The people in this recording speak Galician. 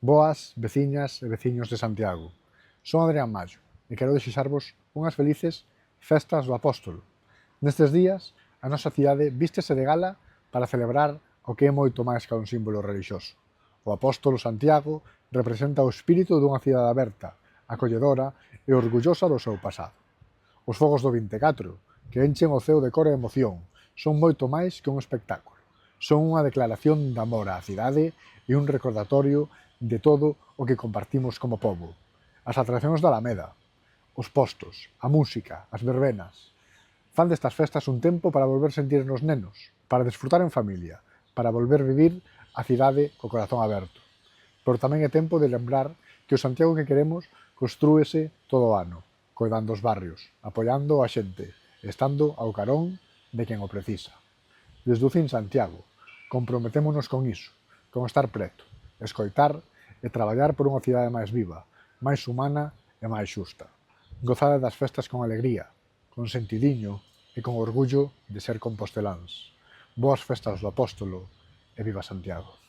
Boas, veciñas e veciños de Santiago. Son Adrián Mallo e quero desexarvos unhas felices festas do Apóstolo. Nestes días, a nosa cidade vístese de gala para celebrar o que é moito máis que un símbolo religioso. O Apóstolo Santiago representa o espírito dunha cidade aberta, acolledora e orgullosa do seu pasado. Os fogos do 24, que enchen o ceo de cor e emoción, son moito máis que un espectáculo. Son unha declaración de amor á cidade e un recordatorio de todo o que compartimos como pobo. As atraccións da Alameda, os postos, a música, as verbenas. Fan destas festas un tempo para volver sentirnos nenos, para desfrutar en familia, para volver vivir a cidade co corazón aberto. Pero tamén é tempo de lembrar que o Santiago que queremos construíse todo o ano, coidando os barrios, apoiando a xente, estando ao carón de quen o precisa. Desde UCIN Santiago, comprometémonos con iso, con estar preto, escoitar e traballar por unha cidade máis viva, máis humana e máis xusta. Gozade das festas con alegría, con sentidiño e con orgullo de ser composteláns. Boas festas do Apóstolo e viva Santiago.